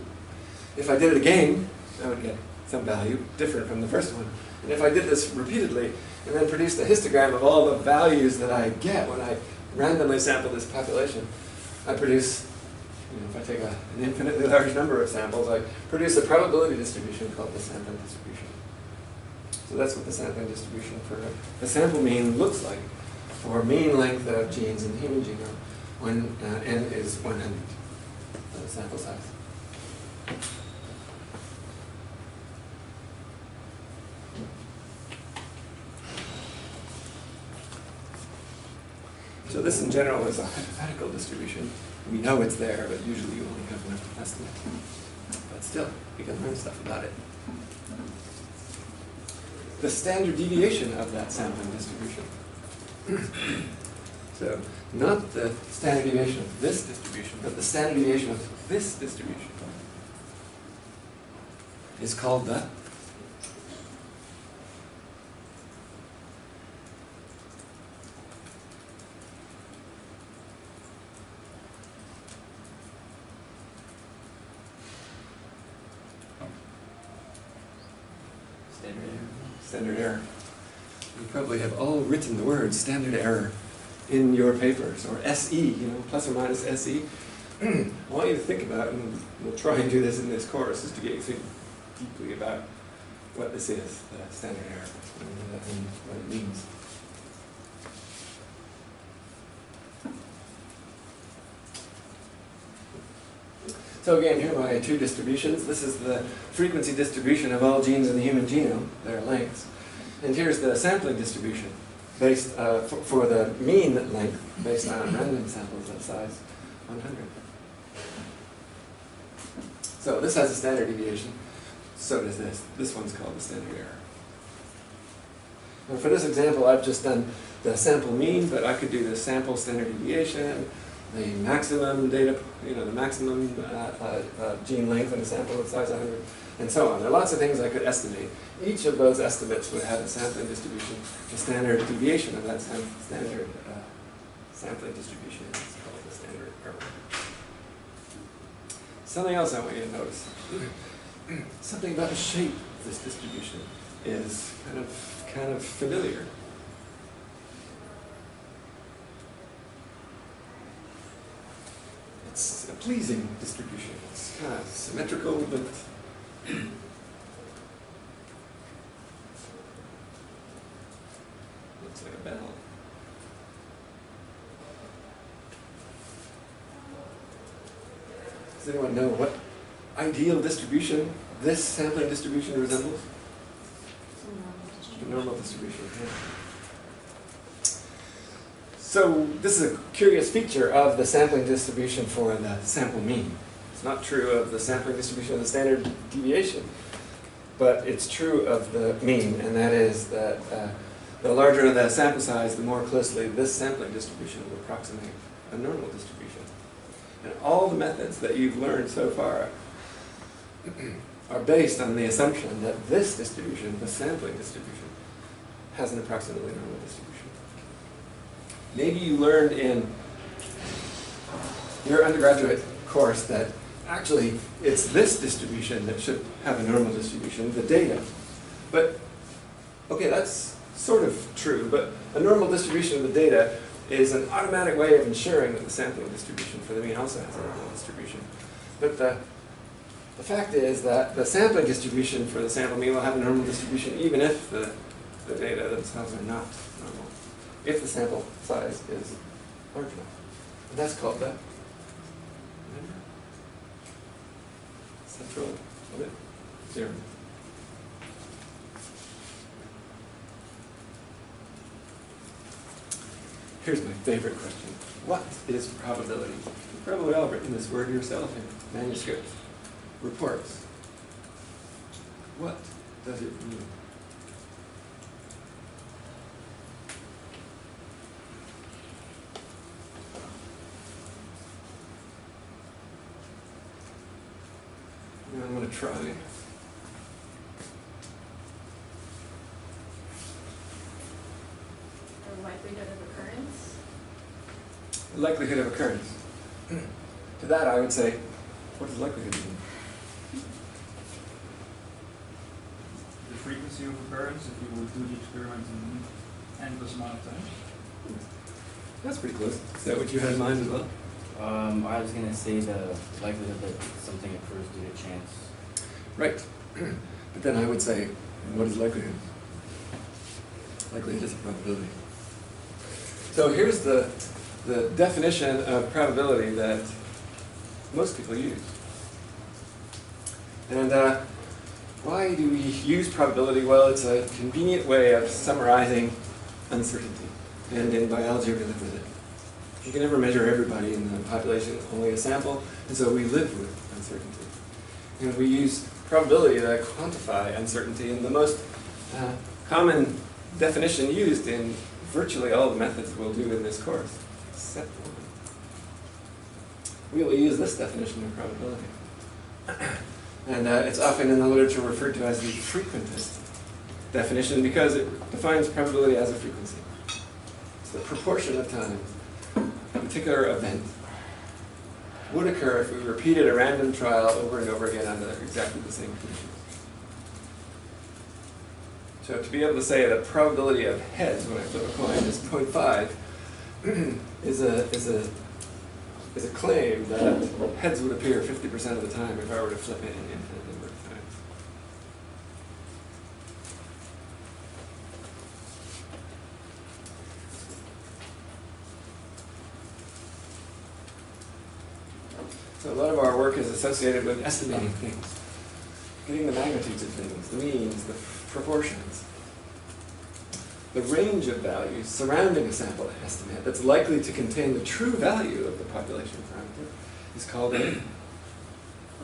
Speaker 3: If I did it again, I would get some value different from the first one. And if I did this repeatedly and then produced a histogram of all the values that I get when I randomly sample this population, I produce, if I take an infinitely large number of samples, I produce a probability distribution called the sampling distribution. So that's what the sampling distribution for the sample mean looks like for mean length of genes in the human genome when n is 100, the sample size. So this in general is a hypothetical distribution. We know it's there, but usually you only have one estimate. But still, you can learn stuff about it. The standard deviation of that sampling distribution. So, not the standard deviation of this distribution, but the standard deviation of this distribution is called the standard error. You probably have all written the word standard error in your papers, or SE, plus or minus SE. I want you to think about, and we'll try and do this in this course, is to get you thinking deeply about what this is, the standard error, and what it means. So again, here are my two distributions. This is the frequency distribution of all genes in the human genome, their lengths. And here's the sampling distribution based for the mean length based on random samples of size 100. So this has a standard deviation. So does this. This one's called the standard error. And for this example, I've just done the sample mean, but I could do the sample standard deviation, the maximum data, the maximum gene length in a sample of size 100, and so on. There are lots of things I could estimate. Each of those estimates would have a sampling distribution, a standard deviation of that standard sampling distribution is called the standard error. Something else I want you to notice. Something about the shape of this distribution is kind of familiar. It's a pleasing distribution. It's kind of symmetrical, but looks like a bell. Does anyone know what ideal distribution this sampling distribution resembles? normal distribution. Yeah. So this is a curious feature of the sampling distribution for the sample mean. It's not true of the sampling distribution of the standard deviation, but it's true of the mean, and that is that the larger the sample size, the more closely this sampling distribution will approximate a normal distribution. And all the methods that you've learned so far are based on the assumption that this distribution, the sampling distribution, has an approximately normal distribution. Maybe you learned in your undergraduate course that actually it's this distribution that should have a normal distribution, the data. But, okay, that's sort of true, but a normal distribution of the data is an automatic way of ensuring that the sampling distribution for the mean also has a normal distribution. But the fact is that the sampling distribution for the sample mean will have a normal distribution even if the data themselves are not normal, if the sample size is large enough. And that's called the central limit theorem. Here's my favorite question. What is probability? You've probably all written this word yourself in manuscripts, reports. What does it mean? I'm going to try.
Speaker 4: The likelihood of occurrence.
Speaker 3: Likelihood of occurrence. To that I would say, what does likelihood mean?
Speaker 2: The frequency of occurrence if you would do the experiment in endless amount of times.
Speaker 3: That's pretty close. Is that what you had in mind as well?
Speaker 5: I was going to say the likelihood that something occurs due to chance.
Speaker 3: Right. But then I would say, what is likelihood? Likelihood is a probability. So here's the definition of probability that most people use. And why do we use probability? Well, it's a convenient way of summarizing uncertainty. And in biology, we live with it. You can never measure everybody in the population, only a sample, and so we live with uncertainty. And we use probability to quantify uncertainty, and the most common definition used in virtually all the methods we'll do in this course, except one. We will use this definition of probability. And it's often in the literature referred to as the frequentist definition because it defines probability as a frequency. It's the proportion of times a particular event would occur if we repeated a random trial over and over again under exactly the same conditions. So to be able to say the probability of heads when I flip a coin is 0.5 is a claim that heads would appear 50% of the time if I were to flip it an infinite number of times. So a lot of our work is associated with estimating things, getting the magnitudes of things, the means, the proportions, the range of values surrounding a sample estimate that's likely to contain the true value of the population parameter is called a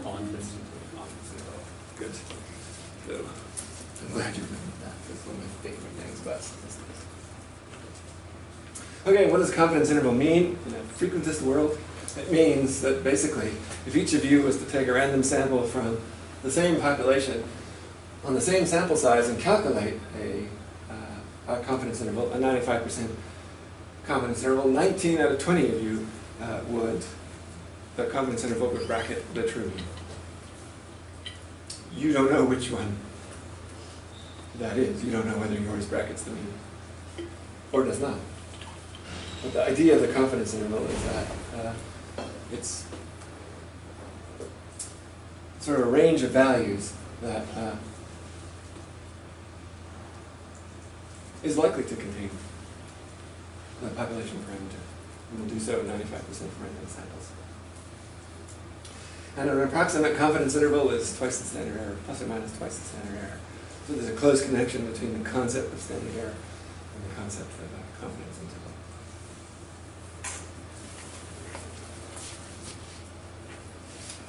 Speaker 3: confidence interval. Good. So I'm glad you remembered that. That's one of my favorite things about statistics. Okay, what does confidence interval mean in a frequentist world? It means that basically, if each of you was to take a random sample from the same population on the same sample size and calculate a confidence interval, a 95% confidence interval, 19 out of 20 of you the confidence interval would bracket the true mean. You don't know which one that is. You don't know whether yours brackets the mean or does not. But the idea of the confidence interval is that it's sort of a range of values that is likely to contain the population parameter. And will do so in 95% of random samples. And an approximate confidence interval is twice the standard error, plus or minus twice the standard error. So there's a close connection between the concept of standard error and the concept of confidence interval.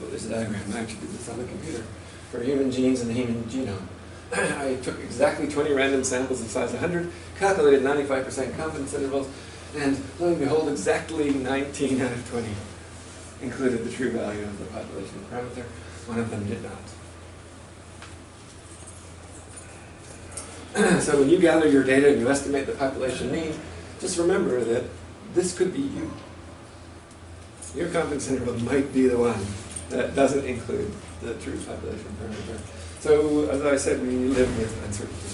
Speaker 3: Oh, there's a diagram. I actually did this on the computer for human genes and the human genome. I took exactly 20 random samples of size 100, calculated 95% confidence intervals, and lo and behold, exactly 19 out of 20 included the true value of the population parameter. One of them did not. So when you gather your data and you estimate the population mean, just remember that this could be you. Your confidence interval might be the one that doesn't include the true population parameter. So, as I said, we live with uncertainty.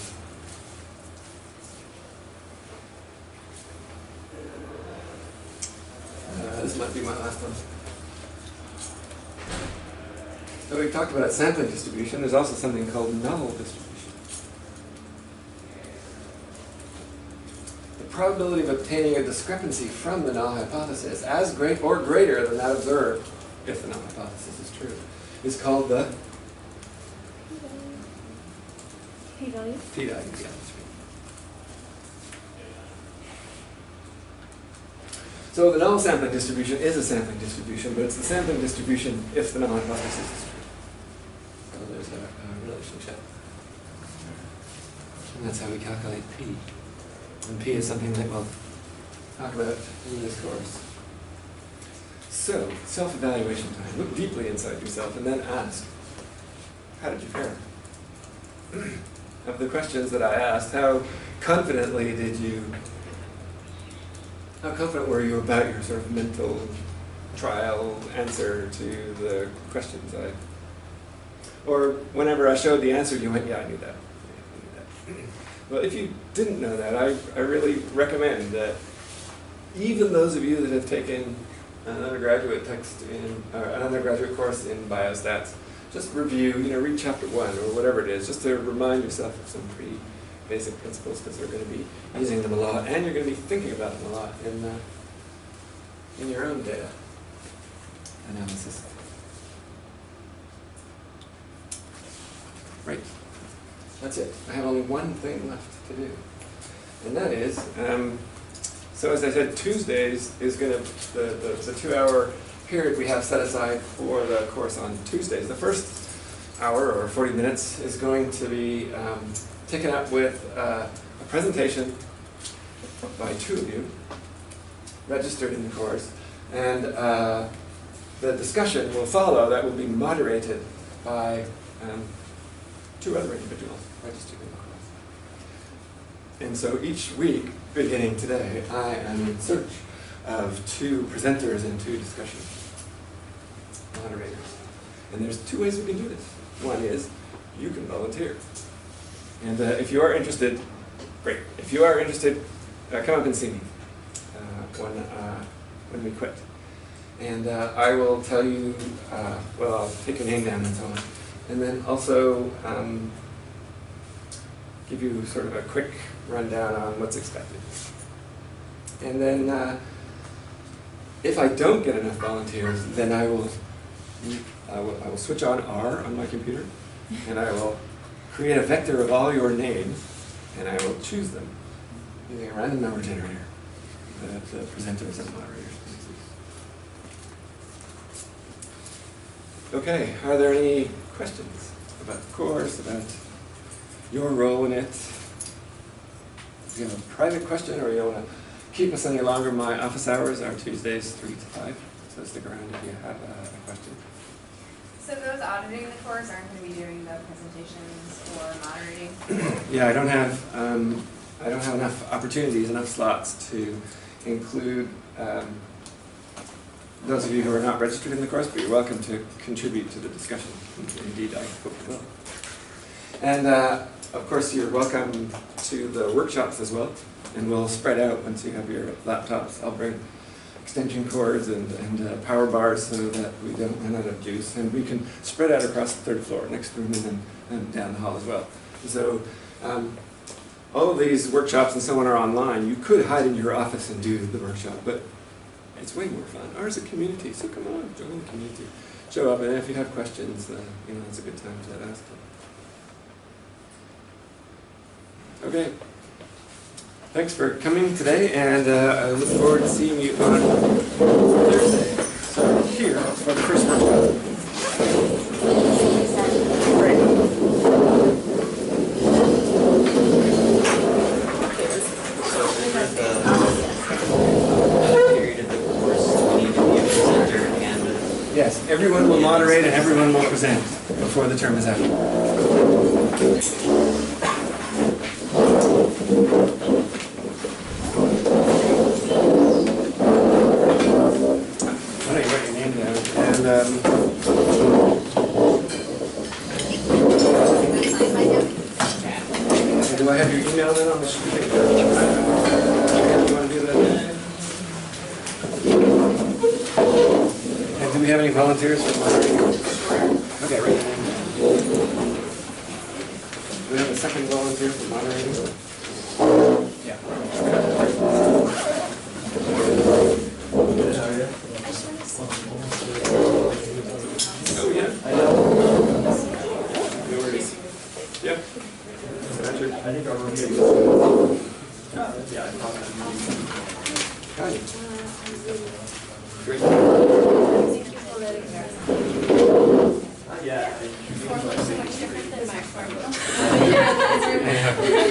Speaker 3: This might be my last one. So we talked about sampling distribution. There's also something called null distribution. The probability of obtaining a discrepancy from the null hypothesis as great or greater than that observed, if the null hypothesis is true, is called the
Speaker 4: P-value.
Speaker 3: p-value. Yeah, that's right. So the null sampling distribution is a sampling distribution, but it's the sampling distribution if the null hypothesis is true. So there's a relationship. And that's how we calculate p. And p is something that we'll talk about in this course. So, self-evaluation time. Look deeply inside yourself and then ask, how did you fare? Of the questions that I asked, how confident were you about your sort of mental trial answer to the questions or whenever I showed the answer, you went, yeah, I knew that. Well, if you didn't know that, I really recommend that even those of you that have taken an undergraduate an undergraduate course in biostats, just review, read chapter 1 or whatever it is, just to remind yourself of some pretty basic principles, because you're going to be using them a lot, and you're going to be thinking about them a lot in your own data analysis. Right. That's it. I have only one thing left to do, and that is, so as I said, Tuesdays is going to, the 2-hour period we have set aside for the course on Tuesdays. The first hour, or 40 minutes, is going to be taken up with a presentation by 2 of you, registered in the course, and the discussion will follow. That will be moderated by 2 other individuals registered in the course. And so each week, beginning today, I am in search of 2 presenters and 2 discussion moderators. And there's 2 ways we can do this. One is you can volunteer. And if you are interested, great. If you are interested, come up and see me when we quit. And I will tell you, well, I'll take your name down and so on. And then also give you sort of a quick rundown on what's expected. And then if I don't get enough volunteers, then I will switch on R on my computer, and I will create a vector of all your names, and I will choose them using a random number generator that the presenters and moderators can use. Okay, are there any questions about the course, about your role in it? If you have a private question or you want to keep us any longer, my office hours are Tuesdays 3 to 5, so stick around if you have a question.
Speaker 4: So those auditing the course aren't going to be doing the presentations or moderating?
Speaker 3: Yeah, I don't have enough opportunities, enough slots to include those of you who are not registered in the course, but you're welcome to contribute to the discussion. Indeed, I hope you will. And of course, you're welcome to the workshops as well, and we'll spread out once you have your laptops. I'll bring extension cords and power bars so that we don't run out of juice, and we can spread out across the 3rd floor, next room, and then down the hall as well. So all of these workshops and so on are online. You could hide in your office and do the workshop, but it's way more fun. Ours is a community, so come on, join the community. Show up, and if you have questions, it's a good time to ask them. Okay. Thanks for coming today, and I look forward to seeing you on Thursday. So here for the first workshop. Great.
Speaker 5: So over the period of the course, we need to be a presenter and
Speaker 3: Yes, everyone will moderate and everyone will present before the term is out. Why don't you write your name down? And do I have your email then on the sheet? You want to do that? And do we have any volunteers for moderating? Okay, write your name down. Do we have a second volunteer for moderating? Yeah. Oh, yeah. I know. No worries. Yeah. Patrick. I think our room is. Yeah, I thought that. Hi. Great.
Speaker 2: Yeah.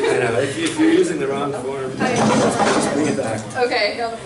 Speaker 3: I know. If you're using the wrong form, just bring it back.
Speaker 4: Okay.
Speaker 3: No.